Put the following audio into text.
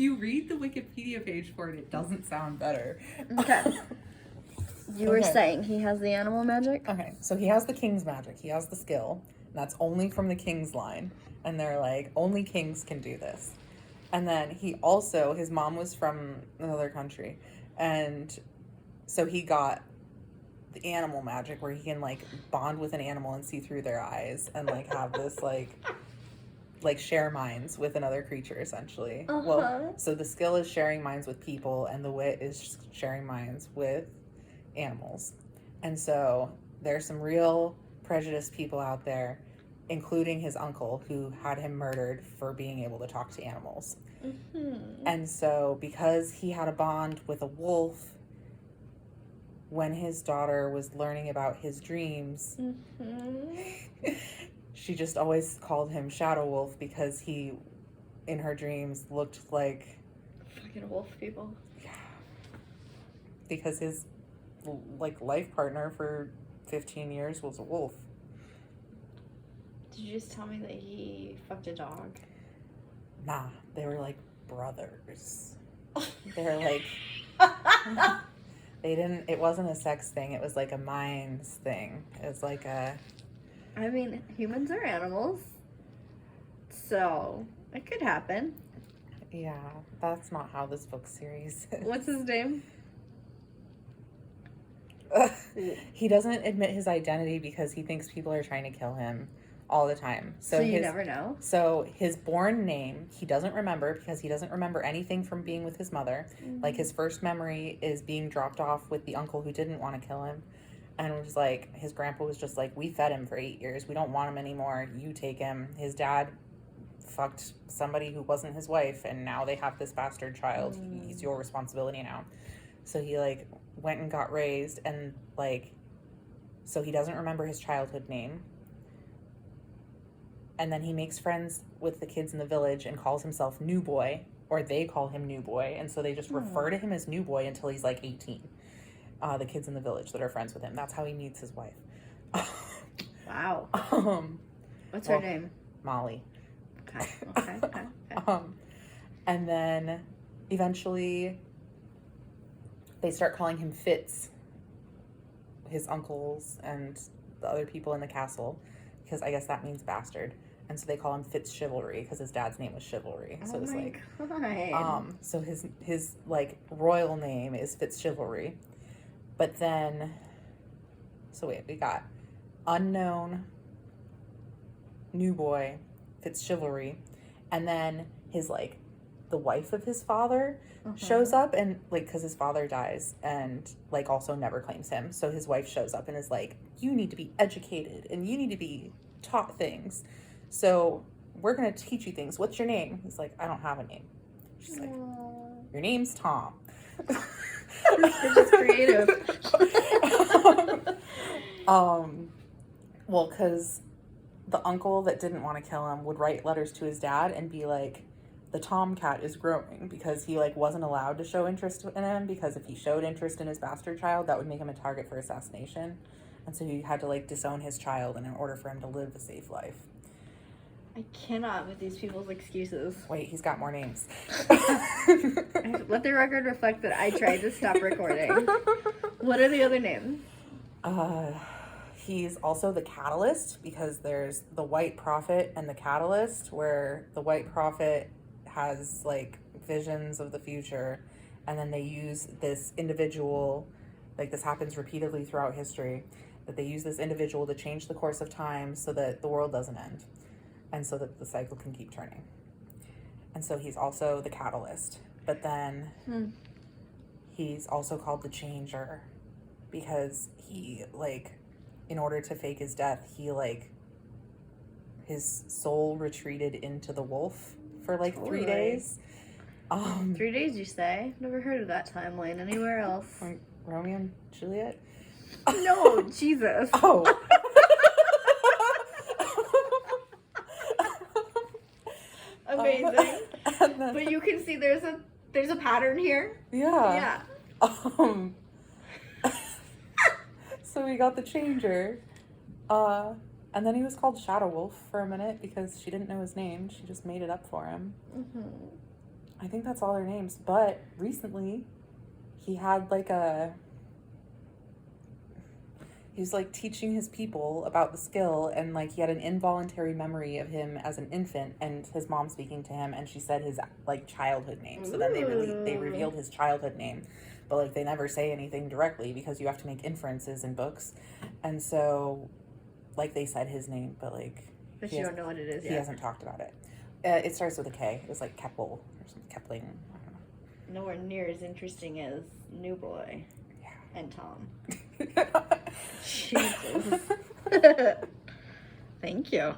You read the Wikipedia page for it, it doesn't sound better. Okay. You were Okay. saying he has the animal magic? Okay, so he has the king's magic. He has the skill. And that's only from the king's line. And they're like, only kings can do this. And then he also, his mom was from another country. And so he got the animal magic where he can like bond with an animal and see through their eyes and like have this like share minds with another creature essentially. Well, so the skill is sharing minds with people and the wit is sharing minds with animals. And so there's some real prejudiced people out there, including his uncle who had him murdered for being able to talk to animals. And so because he had a bond with a wolf, when his daughter was learning about his dreams, she just always called him Shadow Wolf because he, in her dreams, looked like... Fucking wolf people. Yeah. Because his, like, life partner for 15 years was a wolf. Did you just tell me that he fucked a dog? Nah, they were, like, brothers. They're, like... They didn't... It wasn't a sex thing. It was, like, a minds thing. It was, like, a... I mean, humans are animals, so it could happen. Yeah, that's not how this book series is. What's his name? He doesn't admit his identity because he thinks people are trying to kill him all the time. So you never know? So his born name, he doesn't remember because he doesn't remember anything from being with his mother. Like, his first memory is being dropped off with the uncle who didn't want to kill him. And it was like, his grandpa was just like, we fed him for 8 years. We don't want him anymore. You take him. His dad fucked somebody who wasn't his wife, and now they have this bastard child. He's your responsibility now. So he, like, went and got raised, and, like, so he doesn't remember his childhood name. And then he makes friends with the kids in the village and calls himself New Boy, or they call him New Boy, and so they just refer to him as New Boy until he's, like, 18. The kids in the village that are friends with him. That's how he meets his wife. Wow. What's her name? Molly. Okay. And then eventually they start calling him Fitz, his uncles and the other people in the castle, because I guess that means bastard. And so they call him Fitz Chivalry because his dad's name was Chivalry. So it's like, God. So his like royal name is Fitz Chivalry. But then, so wait, we got unknown, New Boy, Fitz Chivalry, and then his, like, the wife of his father shows up, and, like, because his father dies, and, like, also never claims him. So his wife shows up and is like, you need to be educated, and you need to be taught things. So we're going to teach you things. What's your name? He's like, I don't have a name. She's like, your name's Tom. This kid is creative. Well, because the uncle that didn't want to kill him would write letters to his dad and be like, the tomcat is growing, because he, like, wasn't allowed to show interest in him, because if he showed interest in his bastard child, that would make him a target for assassination. And so he had to, like, disown his child in order for him to live a safe life. I cannot with these people's excuses. Wait, he's got more names. Let the record reflect that I tried to stop recording. What are the other names? He's also the Catalyst, because there's the White Prophet and the Catalyst, where the White Prophet has, like, visions of the future, and then they use this individual, like, this happens repeatedly throughout history, that they use this individual to change the course of time so that the world doesn't end, and so that the cycle can keep turning. And so he's also the Catalyst. But then he's also called the Changer, because he, like, in order to fake his death, he, like, his soul retreated into the wolf for, like, 3 days. 3 days, you say? Never heard of that timeline anywhere else. Like Romeo and Juliet? No, Jesus. Oh. Amazing. Then, But you can see there's a pattern here. yeah. Yeah. So we got the Changer. And then he was called Shadow Wolf for a minute because she didn't know his name. She just made it up for him. I think that's all their names. But recently, he had like he was like teaching his people about the skill, and like he had an involuntary memory of him as an infant and his mom speaking to him, and she said his like childhood name. So then they revealed his childhood name, but like they never say anything directly because you have to make inferences in books, and so like they said his name, but like But you don't know what it is he yet. hasn't talked about it. It starts with a K. It was like Keppel or something. Kepling. I don't know. Nowhere near as interesting as New Boy and Tom. Jesus. Thank you.